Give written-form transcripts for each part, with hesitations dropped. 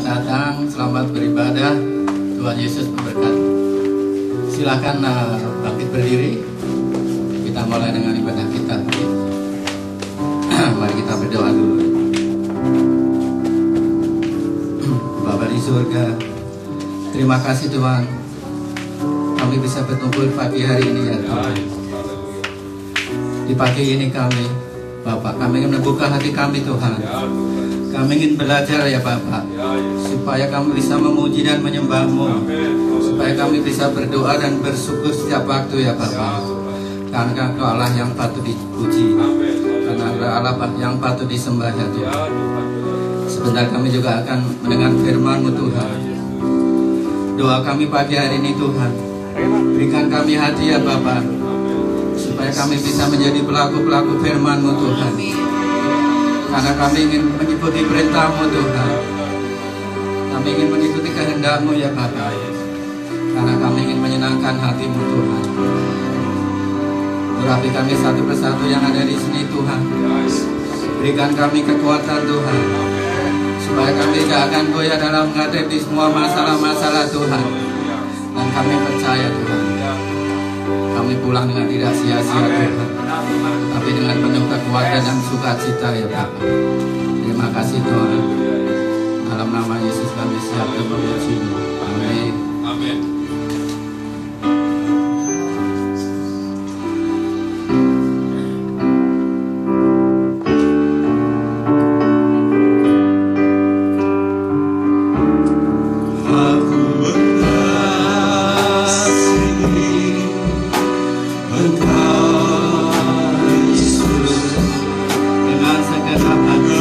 Selamat datang, selamat beribadah. Tuhan Yesus memberkati. Silakan bangkit berdiri. Kita mulai dengan ibadah kita. Mari kita berdoa dulu. Bapa di surga, terima kasih Tuhan, kami bisa berkumpul pagi hari ini ya Tuhan. Di pagi ini kami, Bapak, kami ingin membuka hati kami Tuhan. Kami ingin belajar ya Bapak, supaya kami bisa memuji dan menyembah-Mu, supaya kami bisa berdoa dan bersyukur setiap waktu ya Bapak. Karena Engkau Allah yang patut dipuji, karena Engkau Allah yang patut disembah ya Tuhan. Sebentar kami juga akan mendengar firman-Mu Tuhan. Doa kami pagi hari ini Tuhan, berikan kami hati ya Bapak, supaya kami bisa menjadi pelaku-pelaku firman-Mu Tuhan. Karena kami ingin mengikuti perintah-Mu Tuhan. Kami ingin mengikuti kehendak-Mu ya Bapak. Karena kami ingin menyenangkan hati-Mu Tuhan. Urapi kami satu persatu yang ada di sini Tuhan. Berikan kami kekuatan Tuhan, supaya kami tidak akan goyah dalam menghadapi semua masalah-masalah Tuhan. Dan kami percaya Tuhan, kami pulang dengan tidak sia-sia Tuhan, tapi dengan penuh kekuatan dan sukacita ya Bapak. Terima kasih Tuhan. Dalam nama Yesus kami siap memuji-Mu. Amin. Amin. Dengan segenap hati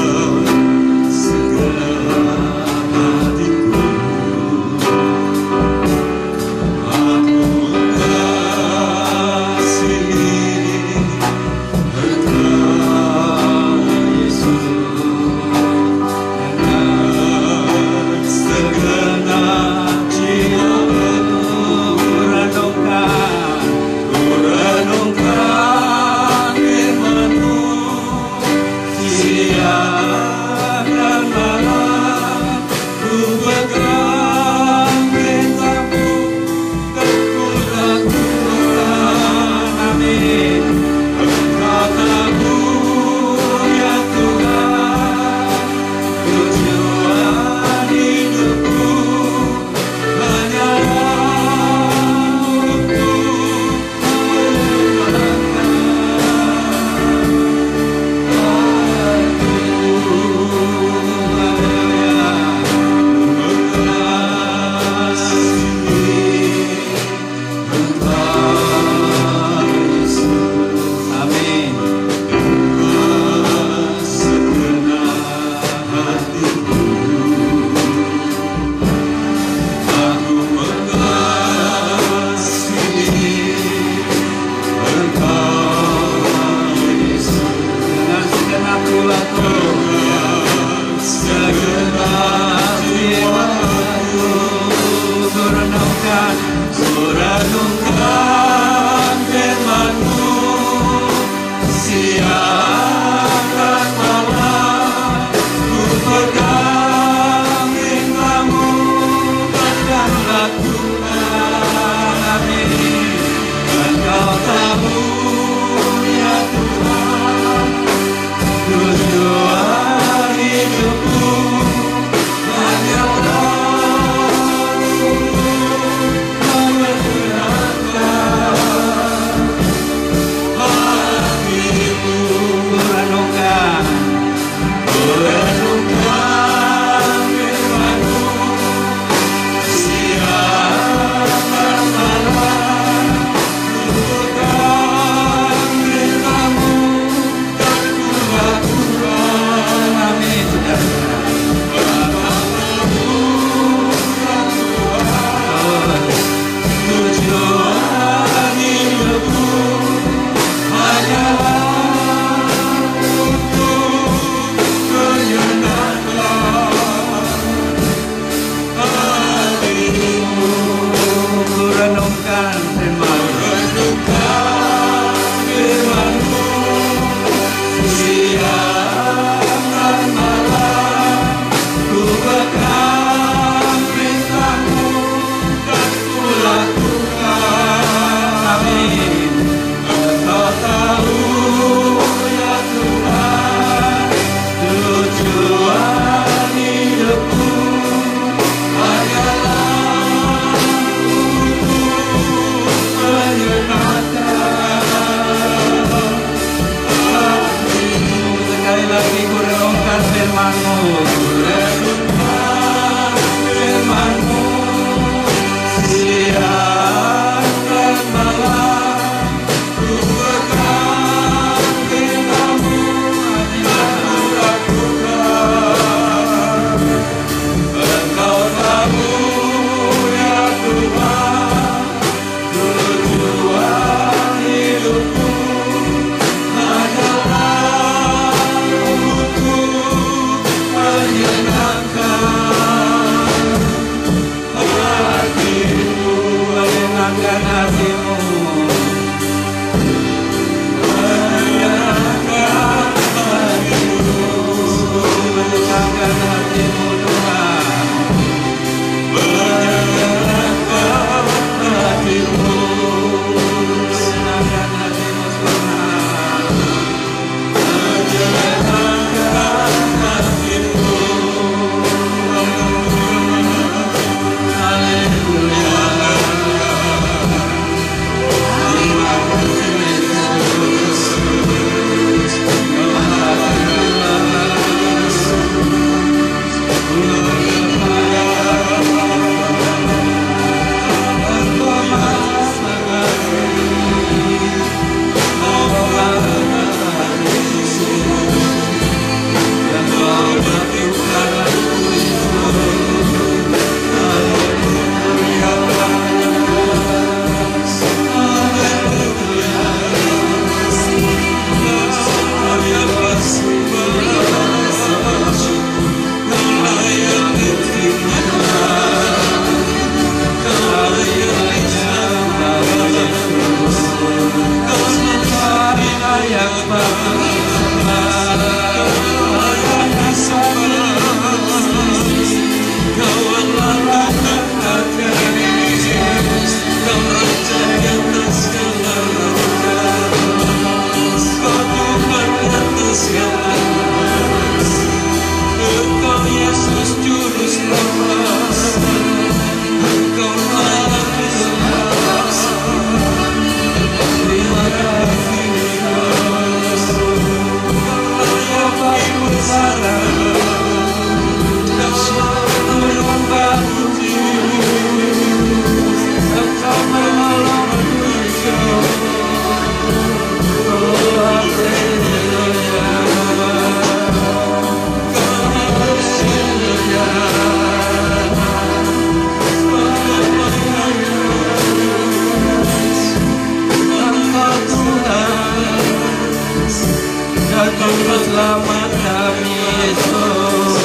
Selamat kami Yesus,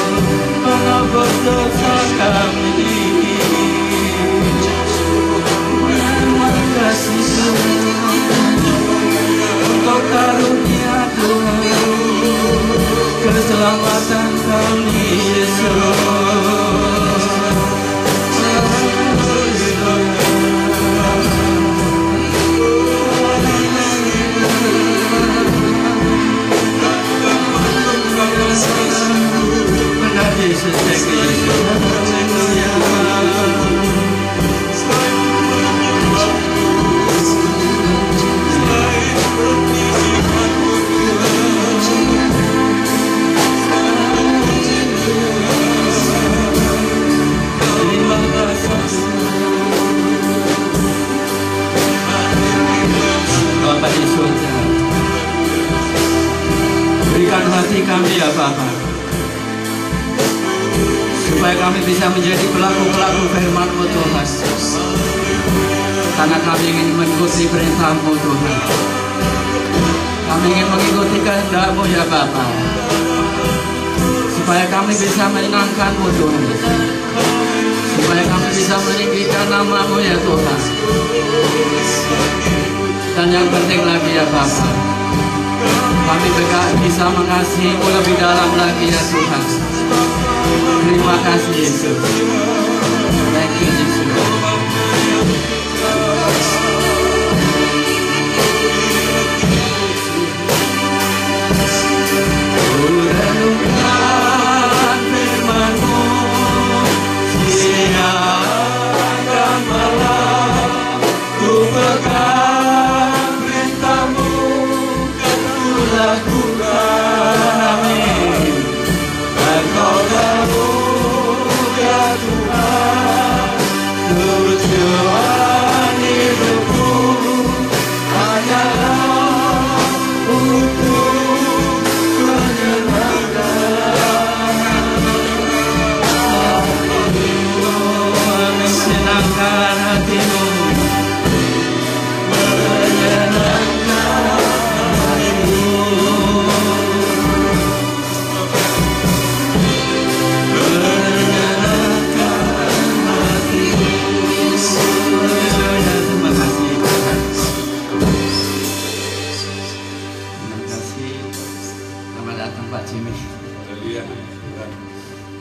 mengampun dosa kami. Terima kasih Tuhan, Engkau karunia Tuhan, keselamatan kami Yesus. Yesus, thank you, Bapak di surga, berikan hati kami ya Bapak, supaya kami bisa menjadi pelaku-pelaku firman-Mu Tuhan, karena kami ingin mengikuti perintah-Mu Tuhan. Kami ingin mengikuti kehendak-Mu ya Bapa, supaya kami bisa menyenangkan-Mu Tuhan, supaya kami bisa meninggikan nama-Mu ya Tuhan. Dan yang penting lagi ya Bapa, kami bisa mengasihi-Mu lebih dalam lagi ya Tuhan. Terima kasih Yesus. Thank you Yesus. Ku renungkan firman-Mu siang dan malam, ku pegang perintah-Mu dan ku lakukan. Amin. Engkau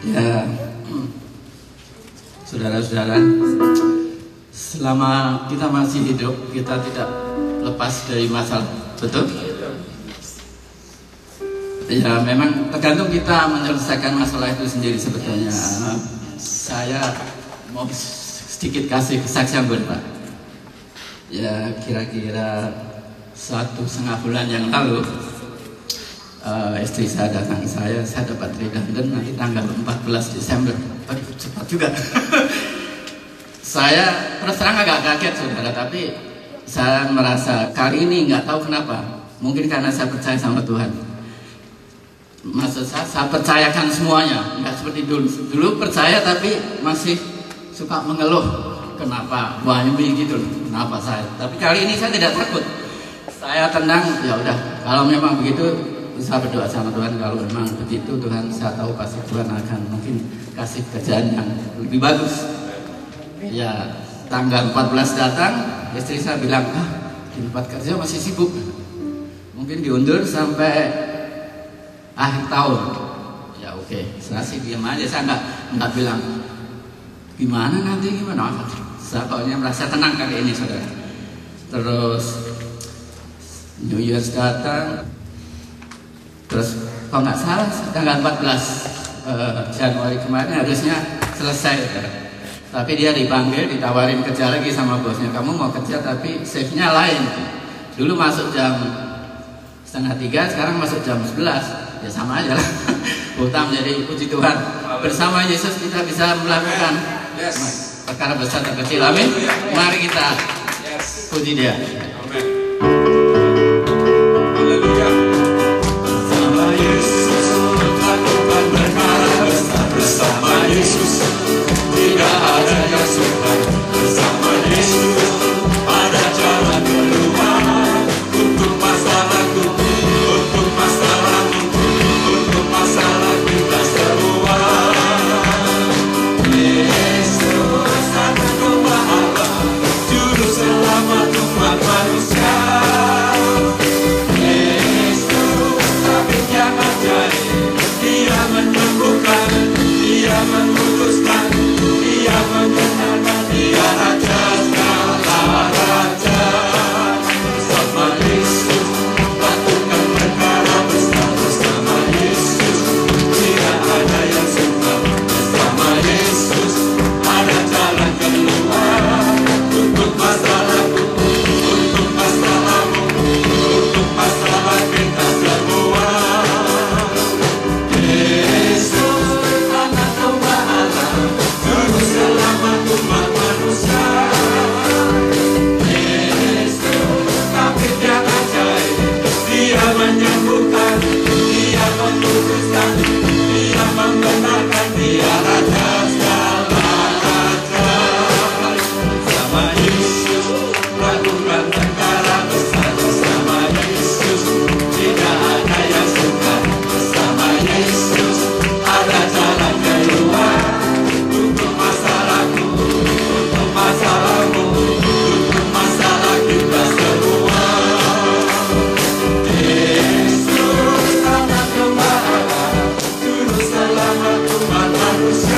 Ya, saudara-saudara, selama kita masih hidup, kita tidak lepas dari masalah, betul? Ya, memang tergantung kita menyelesaikan masalah itu sendiri sebetulnya. Saya mau sedikit kasih kesaksian buat Pak. Ya, kira-kira 1,5 bulan yang lalu, istri saya datang saya dapat redundant nanti tanggal 14 Desember. Aduh, cepat juga. Saya terus terang agak kaget saudara, tapi saya merasa kali ini nggak tahu kenapa. Mungkin karena saya percaya sama Tuhan. Maksud saya percayakan semuanya, nggak seperti dulu. Dulu percaya tapi masih suka mengeluh. Kenapa? Wah, ini gitu loh. Kenapa saya? Tapi kali ini saya tidak takut. Saya tenang. Ya udah, kalau memang begitu, saya berdoa sama Tuhan. Kalau memang begitu, Tuhan, saya tahu pasti Tuhan akan mungkin kasih kerjaan yang lebih bagus. Ya, tanggal 14 datang, istri saya bilang, di tempat kerja masih sibuk, mungkin diundur sampai akhir tahun. Ya oke, saya sih diam aja, saya nggak bilang gimana nanti gimana. Saya pokoknya merasa tenang kali ini saudara. Terus New Year's datang. Terus kalau nggak salah tanggal 14 Januari kemarin harusnya selesai ya. Tapi dia dipanggil, ditawarin kerja lagi sama bosnya. Kamu mau kerja tapi shift-nya lain. Dulu masuk jam 2:30, sekarang masuk jam 11. Ya sama aja lah. Utang menjadi puji Tuhan. Bersama Yesus kita bisa melakukan perkara besar dan kecil. Amin. Mari kita puji Dia. Bersama Yesus tidak ada yang sukar. Bersama Yesus ada jalan keluar untuk masalahku, untuk masalahmu, untuk masalah kita semua. Yesus akan membawa juru selamat umat manusia. Yesus tapi yang ajaib, Dia menyembuhkan, Dia memutuskan, Dia menyenangkan, Dia Raja segala raja. Bersama Yesus lakukan perkara besar. Bersama Yesus tidak ada yang sukar. Bersama Yesus ada jalan keluar untuk masalahku, untuk masalahmu, untuk masalah kita semua. Menyembuhkan, Dia memutuskan, Dia membenarkan, Dia Raja segala raja. Bersama Yesus lakukan perkara besar. Bersama Yesus tidak ada yang sukar. Bersama Yesus ada jalan keluar untuk masalahku, untuk masalahmu, untuk masalah kita semua. Yesus anak gembala, juru selamat umat manusia.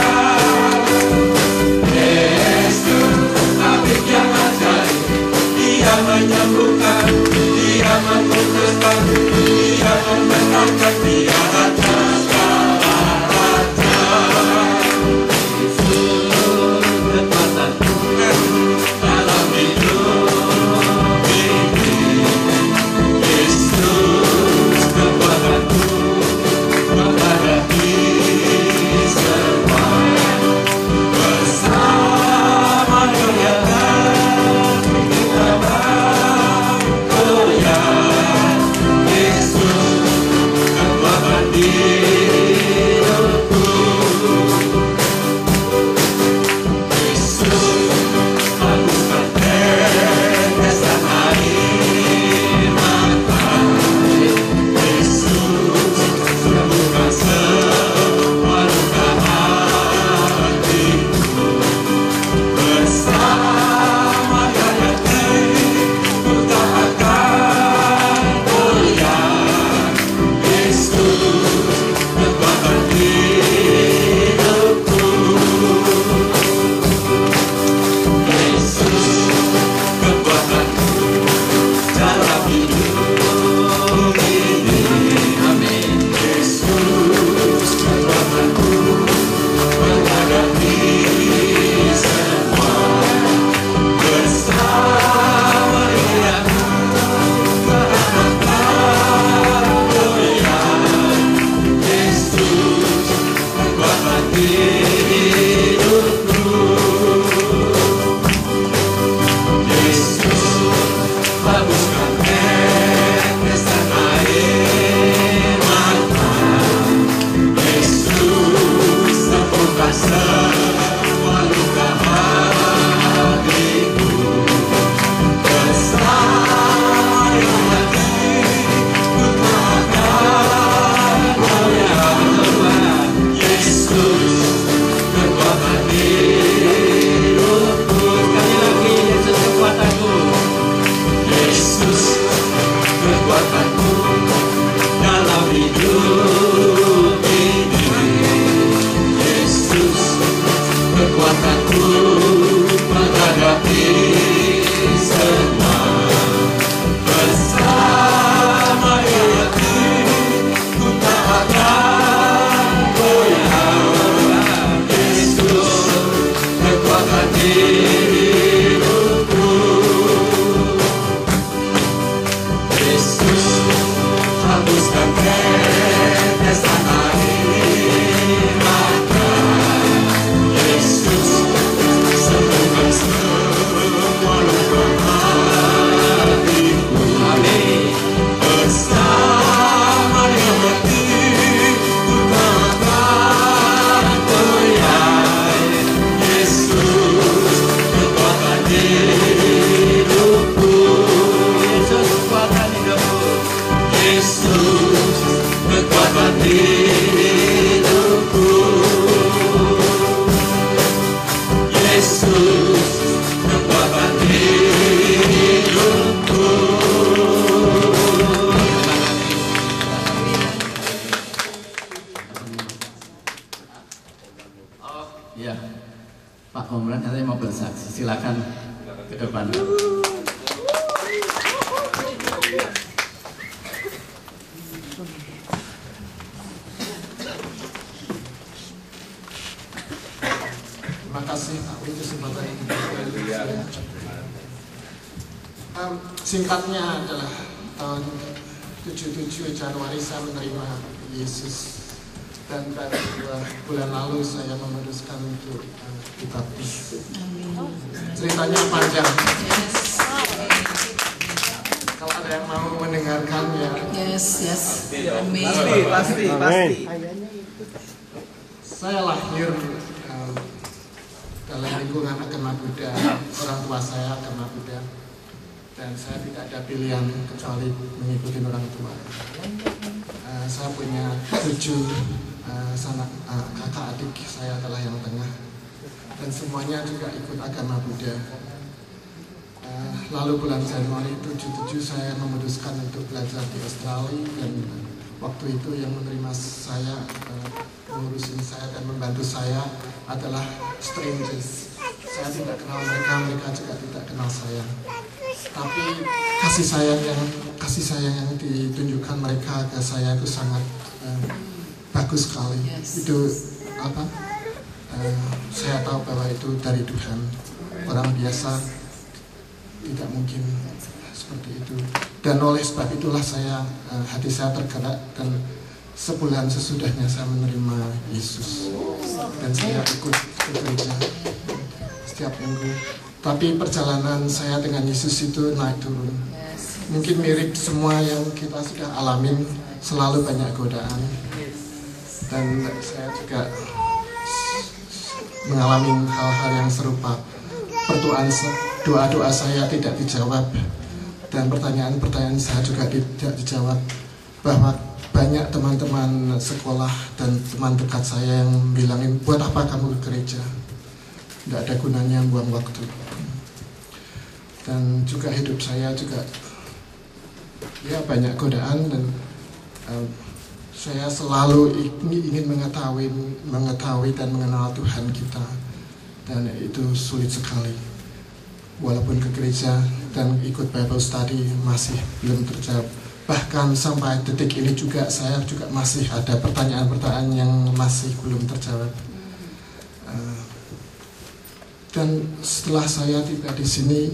Ya, Pak Komran katanya mau bersaksi. Silakan ke depan. Terima kasih Pak Win kesempatan ini. Singkatnya adalah tahun 77 Januari saya menerima Yesus, dan pada 2 bulan lalu saya memutuskan untuk dibaptis. Ceritanya panjang. Kalau ada yang mau mendengarkan ya. Yes. Pasti. Saya lahir dalam lingkungan agama Buddha, orang tua saya agama Buddha, dan saya tidak ada pilihan kecuali mengikuti orang tua. Saya punya 7 kakak adik, saya adalah yang tengah, dan semuanya juga ikut agama Buddha. Lalu bulan Januari 77 saya memutuskan untuk belajar di Australia, dan waktu itu yang menerima saya, mengurusin saya dan membantu saya adalah strangers. Saya tidak kenal mereka, mereka juga tidak kenal saya. Tapi kasih sayang yang ditunjukkan mereka ke saya itu sangat bagus sekali. Itu apa? Saya tahu bahwa itu dari Tuhan. Orang biasa tidak mungkin seperti itu. Dan oleh sebab itulah hati saya tergerak, dan sebulan sesudahnya saya menerima Yesus, dan saya ikut ke gereja setiap minggu. Tapi perjalanan saya dengan Yesus itu naik turun. Mungkin mirip semua yang kita sudah alamin, selalu banyak godaan. Dan saya juga mengalami hal-hal yang serupa. Doa-doa saya tidak dijawab, dan pertanyaan-pertanyaan saya juga tidak dijawab. Bahwa banyak teman-teman sekolah dan teman dekat saya yang bilangin, buat apa kamu ke gereja? Tidak ada gunanya, buang waktu. Dan juga hidup saya juga ya banyak godaan, dan saya selalu ingin mengetahui dan mengenal Tuhan kita, dan itu sulit sekali. Walaupun ke gereja dan ikut Bible study masih belum terjawab. Bahkan sampai detik ini juga saya juga masih ada pertanyaan-pertanyaan yang masih belum terjawab. Dan setelah saya tiba di sini,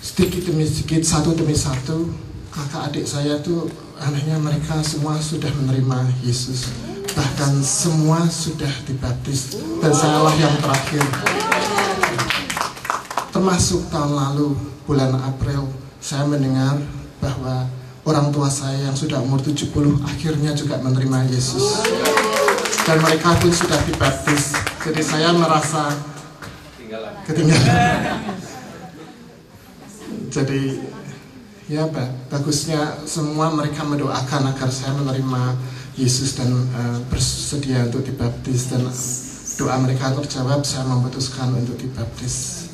sedikit demi sedikit, satu demi satu, kakak adik saya tuh anehnya mereka semua sudah menerima Yesus. Bahkan semua sudah dibaptis, dan sayalah yang terakhir. Termasuk tahun lalu, bulan April, saya mendengar bahwa orang tua saya yang sudah umur 70 akhirnya juga menerima Yesus, dan mereka pun sudah dibaptis. Jadi saya merasa ketinggalan. Jadi ya bagusnya semua mereka mendoakan agar saya menerima Yesus dan bersedia untuk dibaptis, dan doa mereka terjawab. Saya memutuskan untuk dibaptis.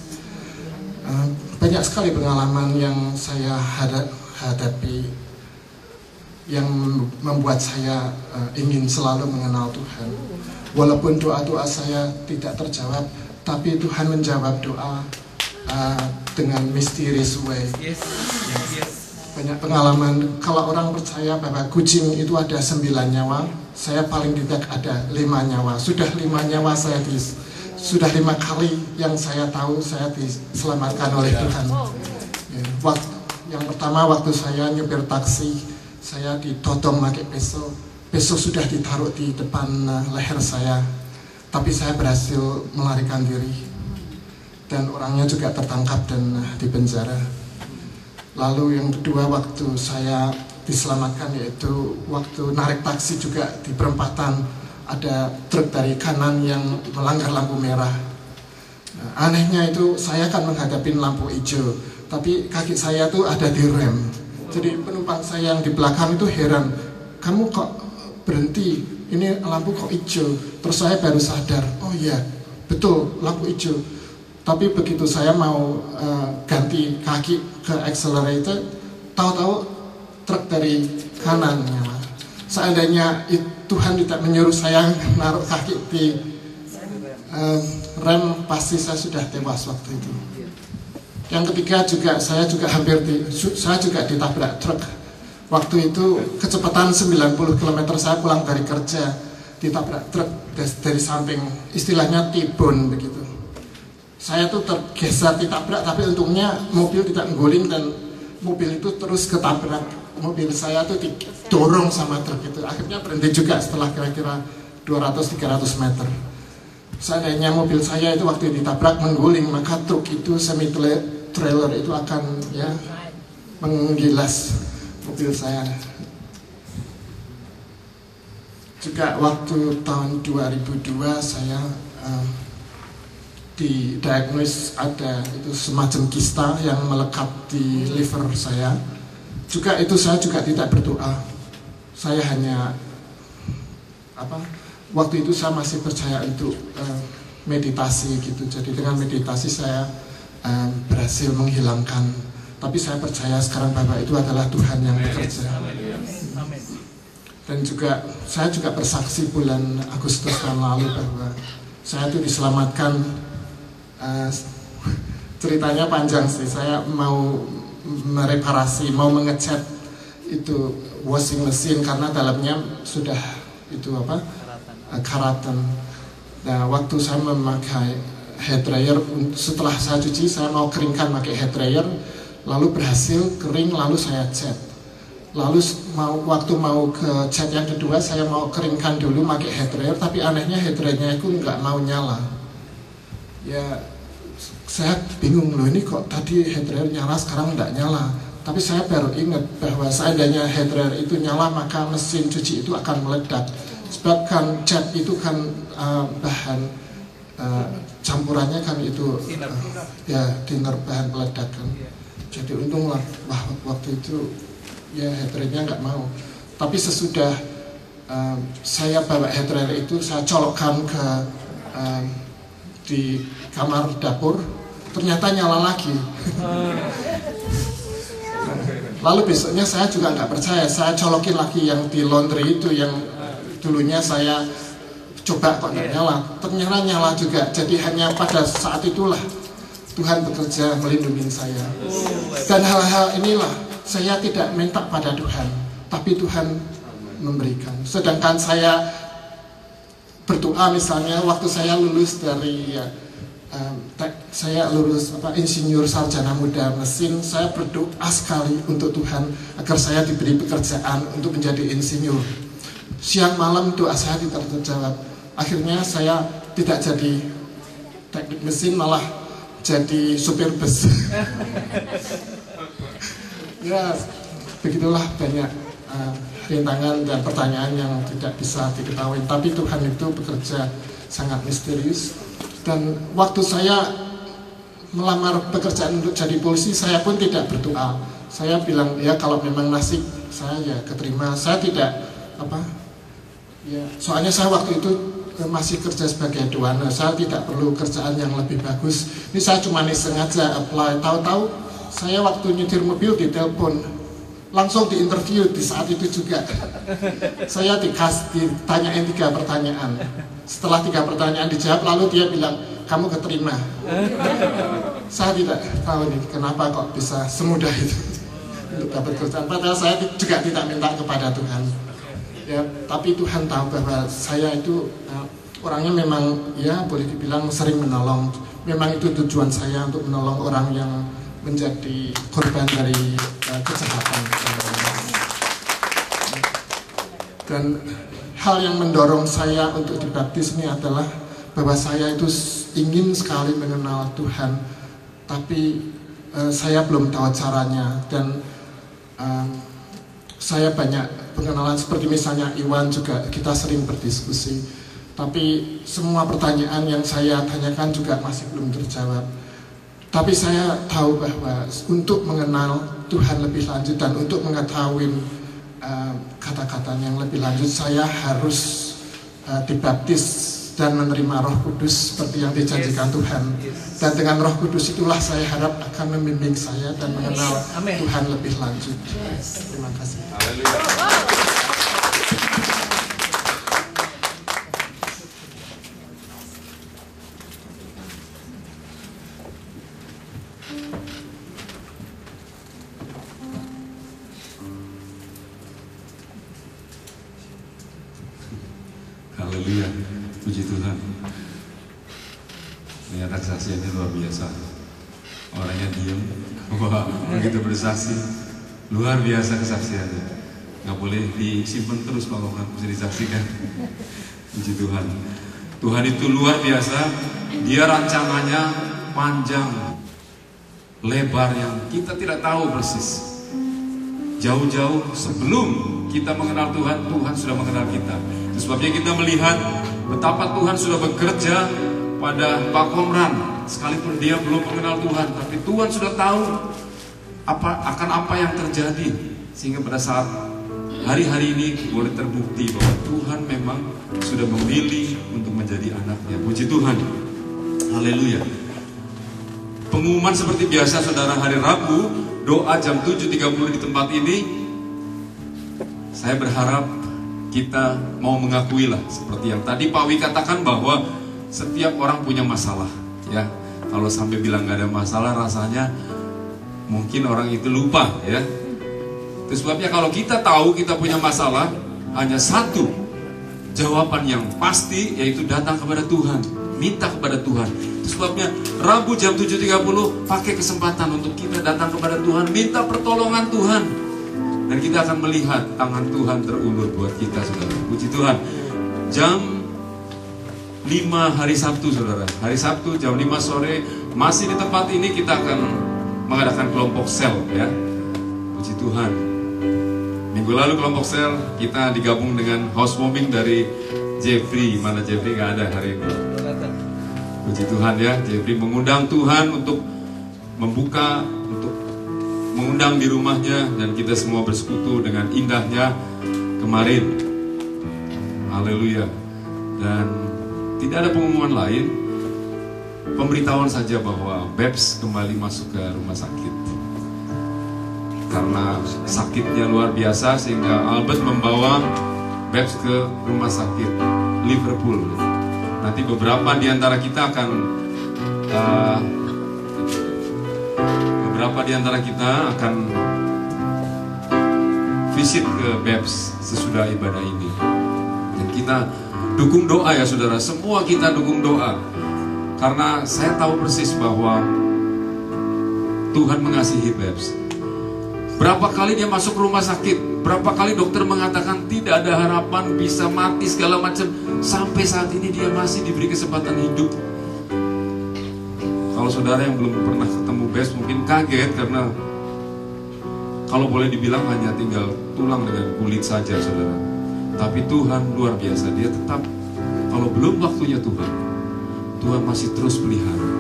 Banyak sekali pengalaman yang saya hadapi yang membuat saya ingin selalu mengenal Tuhan. Walaupun doa-doa saya tidak terjawab, tapi Tuhan menjawab doa dengan mysterious way. Banyak pengalaman. Kalau orang percaya bahwa kucing itu ada 9 nyawa, saya paling tidak ada 5 nyawa. Sudah 5 nyawa sudah 5 kali yang saya tahu saya diselamatkan oleh Tuhan. Yang pertama, waktu saya nyupir taksi, saya ditodong pakai peso. Peso sudah ditaruh di depan leher saya, tapi saya berhasil melarikan diri, dan orangnya juga tertangkap dan dipenjara. Lalu yang kedua, waktu saya diselamatkan, yaitu waktu narik taksi juga di perempatan, ada truk dari kanan yang melanggar lampu merah. Anehnya itu saya akan menghadapi lampu hijau, tapi kaki saya tuh ada di rem. Jadi penumpang saya yang di belakang itu heran, kamu kok berhenti, ini lampu kok hijau. Terus saya baru sadar, oh iya betul lampu hijau. Tapi begitu saya mau ganti kaki ke accelerator, tahu-tahu truk dari kanan. Seandainya Tuhan tidak menyuruh saya naruh kaki di rem pasti saya sudah tewas waktu itu. Yang ketiga juga saya juga ditabrak truk. Waktu itu kecepatan 90 km saya pulang dari kerja, ditabrak truk dari samping, istilahnya T-bone begitu. Saya tuh tergeser ditabrak, tapi untungnya mobil tidak mengguling dan mobil itu terus ketabrak. Mobil saya tuh didorong sama truk itu, akhirnya berhenti juga setelah kira-kira 200-300 meter. Seandainya mobil saya itu waktu ditabrak mengguling, maka truk itu semi trailer itu akan ya menggilas mobil saya. Juga waktu tahun 2002 saya didiagnosis ada itu semacam kista yang melekat di liver saya. Juga itu saya juga tidak berdoa. Saya hanya waktu itu saya masih percaya untuk meditasi gitu. Jadi dengan meditasi saya berhasil menghilangkan. Tapi saya percaya sekarang Bapak itu adalah Tuhan yang bekerja. Dan juga saya juga bersaksi bulan Agustus tahun lalu bahwa saya itu diselamatkan. Ceritanya panjang sih. Saya mau mereparasi, mau mengecat itu washing machine karena dalamnya sudah itu karatan. Nah, waktu saya memakai hair dryer, setelah saya cuci saya mau keringkan pakai hair dryer, lalu berhasil kering, lalu saya cat. Lalu waktu mau ke cat yang kedua saya mau keringkan dulu pakai hair dryer, tapi anehnya hair dryernya itu nggak mau nyala. Ya saya bingung loh, ini kok tadi hair dryer nyala sekarang nggak nyala. Tapi saya baru ingat bahwa seandainya hair dryer itu nyala maka mesin cuci itu akan meledak. Sebab kan cat itu kan bahan campurannya kan itu thinner, bahan peledak kan. Jadi untunglah waktu itu ya hair dryernya nggak mau. Tapi sesudah saya bawa hair dryer itu saya colokkan ke di kamar dapur, ternyata nyala lagi. Lalu besoknya saya juga nggak percaya, saya colokin lagi yang di laundry itu yang dulunya saya coba kok nggak nyala, ternyata nyala juga. Jadi hanya pada saat itulah Tuhan bekerja melindungi saya. Dan hal-hal inilah saya tidak minta pada Tuhan, tapi Tuhan memberikan. Sedangkan saya berdoa misalnya waktu saya lulus dari saya lulus insinyur sarjana muda mesin, saya berdoa sekali untuk Tuhan agar saya diberi pekerjaan untuk menjadi insinyur. Siang malam doa saya tidak terjawab. Akhirnya saya tidak jadi teknik mesin, malah jadi supir bus. Ya, begitulah banyak rintangan dan pertanyaan yang tidak bisa diketahui. Tapi Tuhan itu bekerja sangat misterius. Dan waktu saya melamar pekerjaan untuk jadi polisi, saya pun tidak berdoa. Saya bilang ya kalau memang nasib saya ya keterima. Saya tidak soalnya saya waktu itu masih kerja sebagai duana. Saya tidak perlu kerjaan yang lebih bagus. Ini saya cuma sengaja apply. Tahu-tahu saya waktu nyetir mobil ditelepon, langsung diinterview di saat itu juga. Saya ditanyain 3 pertanyaan. Setelah 3 pertanyaan dijawab, lalu dia bilang kamu keterima. Saya tidak tahu nih kenapa kok bisa semudah itu untuk dapat kerjaan. Padahal saya juga tidak minta kepada Tuhan. Ya, tapi Tuhan tahu bahwa saya itu orangnya memang ya boleh dibilang sering menolong. Memang itu tujuan saya untuk menolong orang yang menjadi korban dari kejahatan. Dan hal yang mendorong saya untuk dibaptis ini adalah bahwa saya itu ingin sekali mengenal Tuhan, tapi saya belum tahu caranya. Dan saya banyak pengenalan seperti misalnya Iwan juga, kita sering berdiskusi, tapi semua pertanyaan yang saya tanyakan juga masih belum terjawab. Tapi saya tahu bahwa untuk mengenal Tuhan lebih lanjut dan untuk mengetahui kata-kata yang lebih lanjut, saya harus dibaptis dan menerima Roh Kudus seperti yang dijanjikan Tuhan. Dan dengan Roh Kudus itulah saya harap akan membimbing saya dan mengenal Tuhan lebih lanjut. Terima kasih. Puji Tuhan. Ternyata kesaksiannya luar biasa. Orangnya diem, wah begitu bersaksi, luar biasa kesaksiannya. Nggak boleh disimpan terus kalau nggak bisa disaksikan. Puji Tuhan. Tuhan itu luar biasa. Dia rancangannya panjang, lebar yang kita tidak tahu persis. Jauh-jauh sebelum kita mengenal Tuhan, Tuhan sudah mengenal kita. Itu sebabnya kita melihat betapa Tuhan sudah bekerja pada Pak Komran. Sekalipun dia belum mengenal Tuhan, tapi Tuhan sudah tahu akan apa yang terjadi. Sehingga pada saat hari-hari ini boleh terbukti bahwa Tuhan memang sudah memilih untuk menjadi anaknya. Puji Tuhan. Haleluya. Pengumuman seperti biasa saudara, hari Rabu doa jam 7.30 di tempat ini. Saya berharap kita mau mengakui lah, seperti yang tadi Pak Wi katakan, bahwa setiap orang punya masalah. Ya, kalau sampai bilang gak ada masalah, rasanya mungkin orang itu lupa, ya. Itu sebabnya kalau kita tahu kita punya masalah, hanya satu jawaban yang pasti, yaitu datang kepada Tuhan, minta kepada Tuhan. Itu sebabnya Rabu jam 7.30 pakai kesempatan untuk kita datang kepada Tuhan, minta pertolongan Tuhan, dan kita akan melihat tangan Tuhan terulur buat kita, saudara. Puji Tuhan. Jam 5 hari Sabtu, saudara. Hari Sabtu jam 5 sore masih di tempat ini kita akan mengadakan kelompok sel, ya. Puji Tuhan. Minggu lalu kelompok sel kita digabung dengan housewarming dari Jeffrey. Mana Jeffrey? Gak ada hari ini. Puji Tuhan, ya. Jeffrey mengundang Tuhan untuk membuka, untuk mengundang di rumahnya, dan kita semua bersekutu dengan indahnya kemarin. Haleluya. Dan tidak ada pengumuman lain, pemberitahuan saja bahwa Babs kembali masuk ke rumah sakit. Karena sakitnya luar biasa, sehingga Albert membawa Babs ke rumah sakit Liverpool. Nanti beberapa di antara kita akan visit ke Babs sesudah ibadah ini. Dan kita dukung doa, ya saudara, semua kita dukung doa. Karena saya tahu persis bahwa Tuhan mengasihi Babs. Berapa kali dia masuk rumah sakit, berapa kali dokter mengatakan tidak ada harapan, bisa mati segala macam. Sampai saat ini dia masih diberi kesempatan hidup. Kalau saudara yang belum pernah ketemu Babs mungkin kaget, karena kalau boleh dibilang hanya tinggal tulang dengan kulit saja, saudara. Tapi Tuhan luar biasa, dia tetap, kalau belum waktunya Tuhan masih terus pelihara.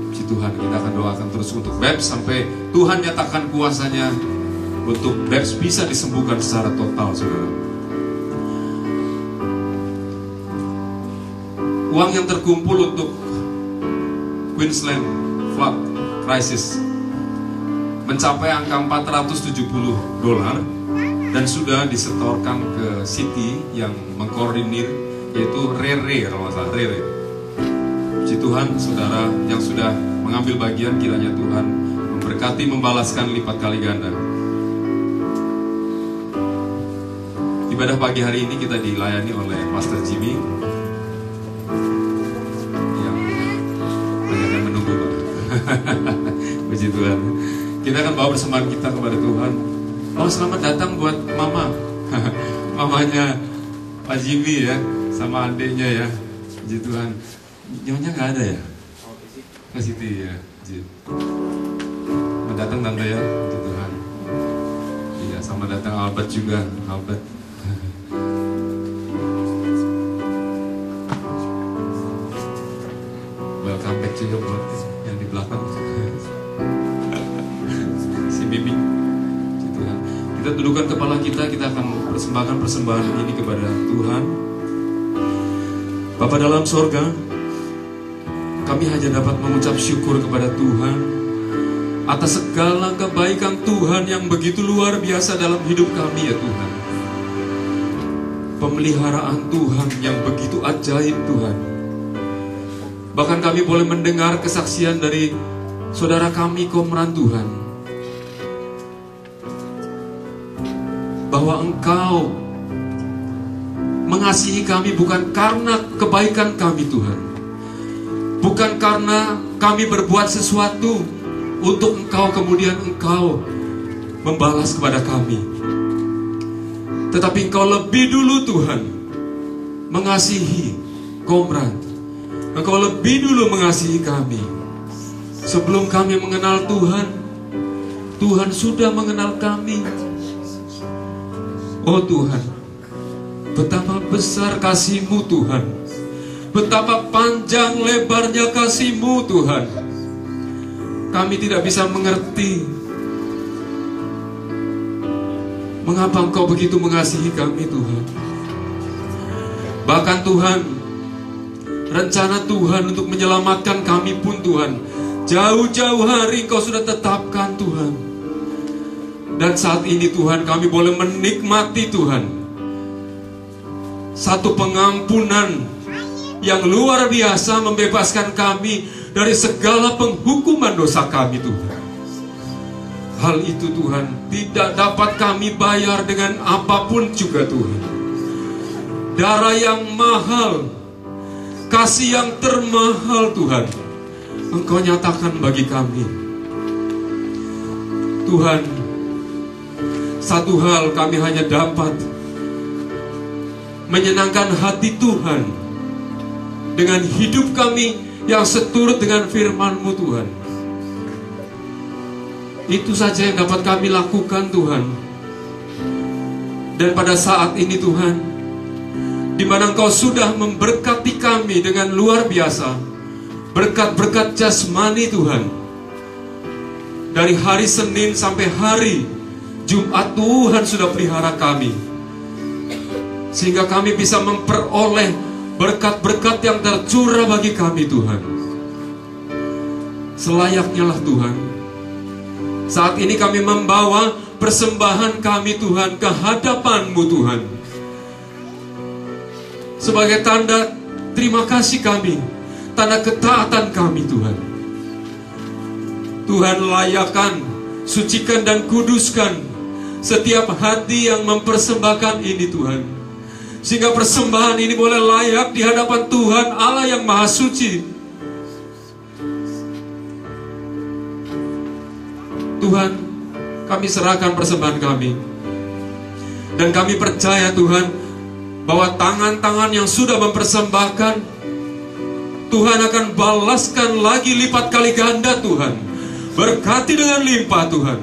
Puji Tuhan, kita akan doakan terus untuk Babs sampai Tuhan nyatakan kuasanya untuk Babs bisa disembuhkan secara total, saudara. Uang yang terkumpul untuk Queensland Flood Crisis mencapai angka $470 dan sudah disetorkan ke City yang mengkoordinir, yaitu Rere, kalau nggak salah, Rere. Puji Tuhan, saudara yang sudah mengambil bagian, kiranya Tuhan memberkati, membalaskan lipat kali ganda. Ibadah pagi hari ini kita dilayani oleh Pastor Jimmy yang banyak yang menunggu, Pak. Puji Tuhan. Kita akan bawa persembahan kita kepada Tuhan. Oh, selamat datang buat mama. Mamanya Pak Jimmy, ya, sama adiknya, ya. Puji Tuhan. Nyonya nggak ada, ya? Ke situ, ya. Selamat datang tante, ya. Puji Tuhan. Iya, sama datang Albert juga. Albert. Welcome back juga buat yang di belakang. Si Bibi. Kita tundukkan kepala kita akan persembahkan persembahan ini kepada Tuhan. Bapa dalam sorga, kami hanya dapat mengucap syukur kepada Tuhan atas segala kebaikan Tuhan yang begitu luar biasa dalam hidup kami, ya Tuhan. Pemeliharaan Tuhan yang begitu ajaib, Tuhan. Bahkan kami boleh mendengar kesaksian dari saudara kami Komran, Tuhan, bahwa Engkau mengasihi kami bukan karena kebaikan kami Tuhan, bukan karena kami berbuat sesuatu untuk Engkau kemudian Engkau membalas kepada kami, tetapi Engkau lebih dulu Tuhan mengasihi Komran. Engkau lebih dulu mengasihi kami. Sebelum kami mengenal Tuhan, Tuhan sudah mengenal kami. Oh Tuhan, betapa besar kasih-Mu Tuhan, betapa panjang lebarnya kasih-Mu Tuhan. Kami tidak bisa mengerti mengapa Engkau begitu mengasihi kami Tuhan. Bahkan Tuhan, rencana Tuhan untuk menyelamatkan kami pun Tuhan, jauh-jauh hari Engkau sudah tetapkan Tuhan. Dan saat ini Tuhan, kami boleh menikmati Tuhan satu pengampunan yang luar biasa, membebaskan kami dari segala penghukuman dosa kami Tuhan. Hal itu Tuhan tidak dapat kami bayar dengan apapun juga Tuhan. Darah yang mahal, kasih yang termahal Tuhan, Engkau nyatakan bagi kami. Tuhan, satu hal kami hanya dapat menyenangkan hati Tuhan dengan hidup kami yang seturut dengan firman-Mu Tuhan. Itu saja yang dapat kami lakukan Tuhan. Dan pada saat ini Tuhan, di mana Engkau sudah memberkati kami dengan luar biasa, berkat-berkat jasmani Tuhan, dari hari Senin sampai hari Jumat Tuhan sudah pelihara kami, sehingga kami bisa memperoleh berkat-berkat yang tercurah bagi kami Tuhan. Selayaknya lah Tuhan, saat ini kami membawa persembahan kami Tuhan ke hadapan-Mu Tuhan, sebagai tanda terima kasih kami, tanda ketaatan kami Tuhan. Tuhan, layakan, sucikan dan kuduskan setiap hati yang mempersembahkan ini Tuhan, sehingga persembahan ini boleh layak di hadapan Tuhan Allah yang Maha Suci. Tuhan, kami serahkan persembahan kami, dan kami percaya Tuhan bahwa tangan-tangan yang sudah mempersembahkan, Tuhan akan balaskan lagi lipat kali ganda Tuhan. Berkati dengan limpah Tuhan,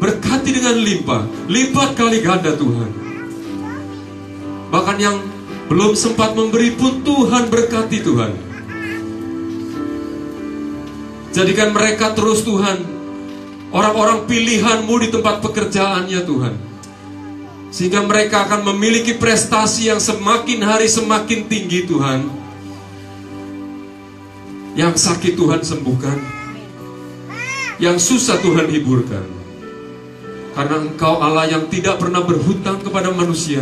berkati dengan limpah, lipat kali ganda Tuhan. Bahkan yang belum sempat memberi pun Tuhan berkati Tuhan. Jadikan mereka terus Tuhan orang-orang pilihan-Mu di tempat pekerjaannya Tuhan, sehingga mereka akan memiliki prestasi yang semakin hari semakin tinggi Tuhan. Yang sakit Tuhan sembuhkan, yang susah Tuhan hiburkan, karena Engkau Allah yang tidak pernah berhutang kepada manusia.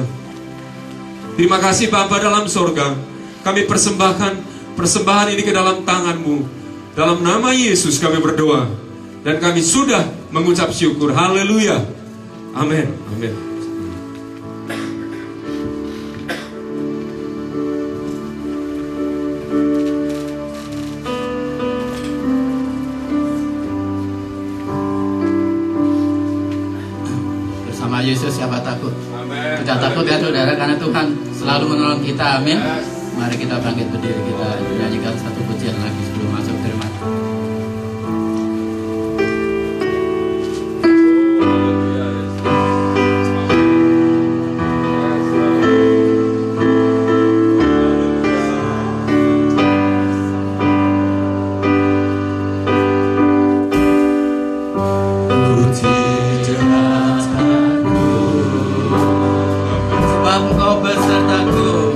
Terima kasih Bapa dalam sorga, kami persembahkan persembahan ini ke dalam tangan-Mu. Dalam nama Yesus kami berdoa, dan kami sudah mengucap syukur. Haleluya. Amin. Amin. Bersama Yesus siapa takut? Amen. Tidak takut ya saudara, karena Tuhan selalu menolong kita. Amin. Yes. Mari kita bangkit berdiri, kita nyanyikan satu pujian lagi sebelum masuk firman. Besertaku,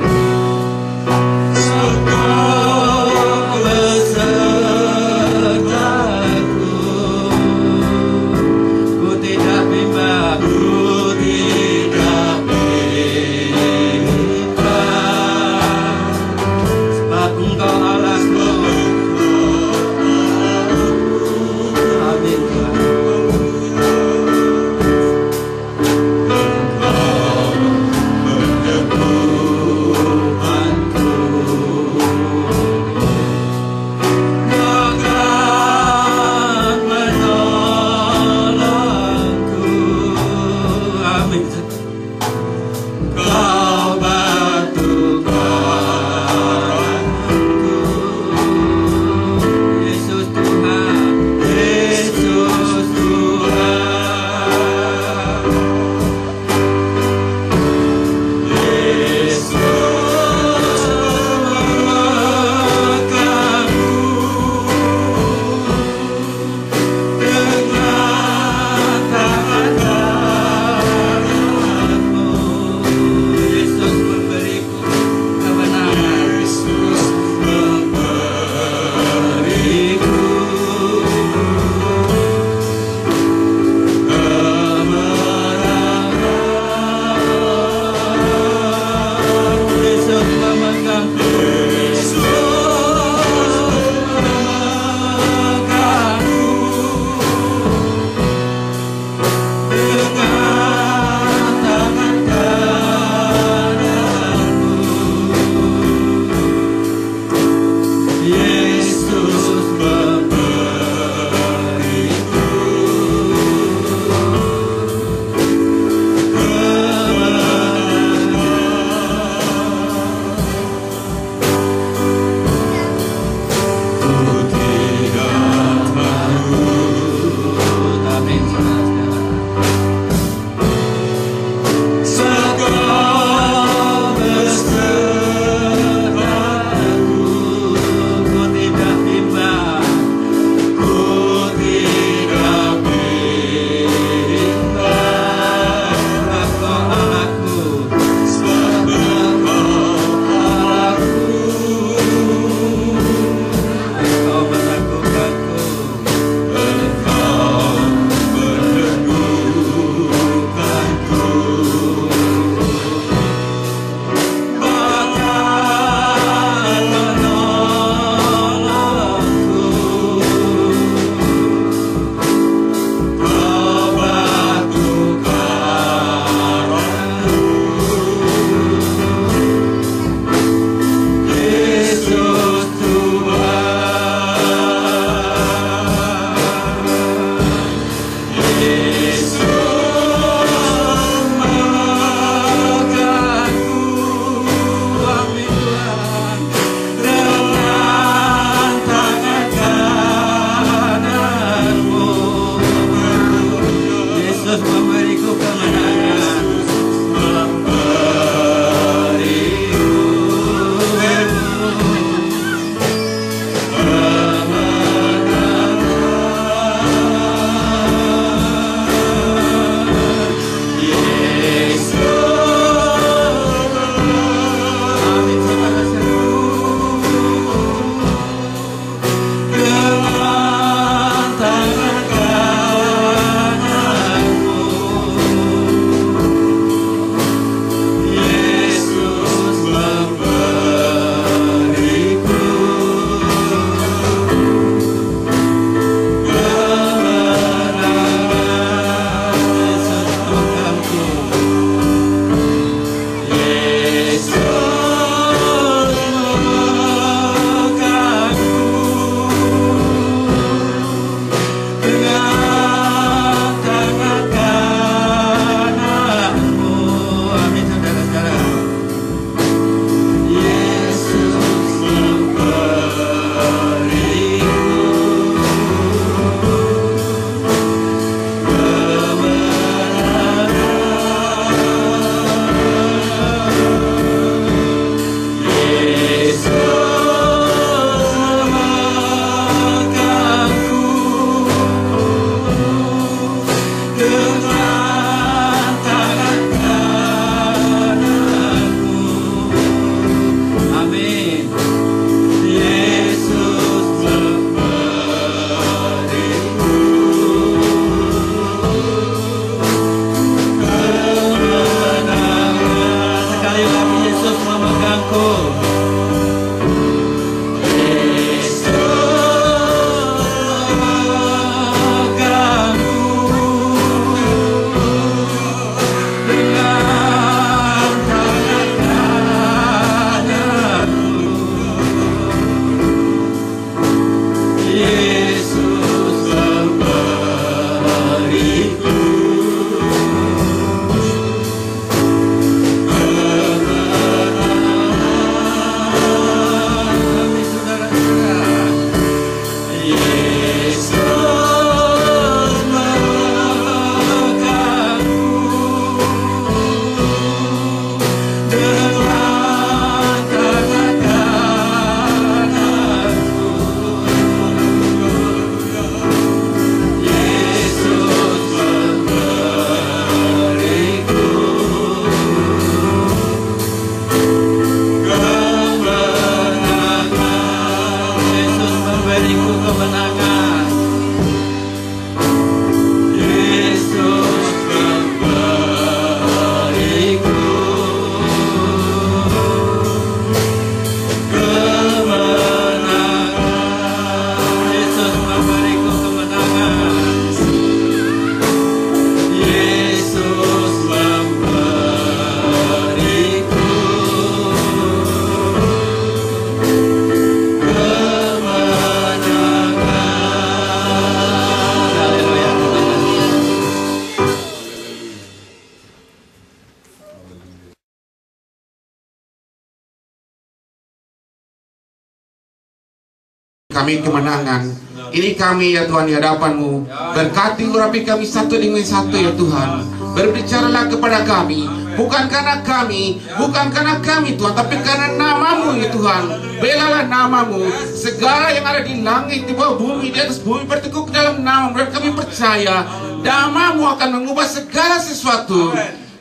kami kemenangan. Ini kami ya Tuhan di hadapan-Mu. Berkati urapi kami satu demi satu ya Tuhan. Berbicaralah kepada kami, bukan karena kami, bukan karena kami Tuhan, tapi karena nama-Mu ya Tuhan. Belalah nama-Mu. Segala yang ada di langit, di bawah bumi, di atas bumi bertekuk dalam nama-Mu. Dan kami percaya nama-Mu akan mengubah segala sesuatu.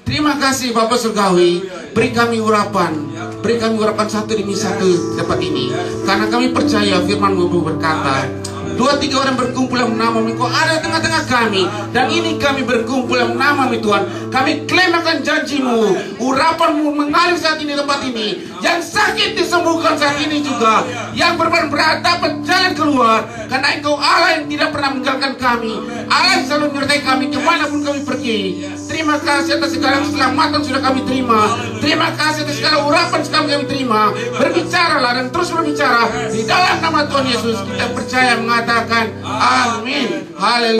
Terima kasih Bapak Surgawi. Beri kami urapan, beri kami urapan satu demi satu tempat ini. Karena kami percaya firman-Mu berkata, 2-3 orang berkumpul dalam nama-Mu, Kau ada tengah-tengah kami. Dan ini kami berkumpul dalam nama-Mu Tuhan. Kami klaim akan janji-Mu. Urapan-Mu mengalir saat ini tempat ini. Yang sakit disembuhkan saat ini juga. Yang berberat dapat jalan keluar. Karena Engkau Allah yang tidak pernah meninggalkan kami. Allah yang selalu menyertai kami kemanapun kami pergi. Terima kasih atas segala keselamatan sudah kami terima. Terima kasih atas segala urapan sudah kami terima. Berbicaralah dan terus berbicara. Di dalam nama Tuhan Yesus kita percaya mengatakan amin. Haleluya.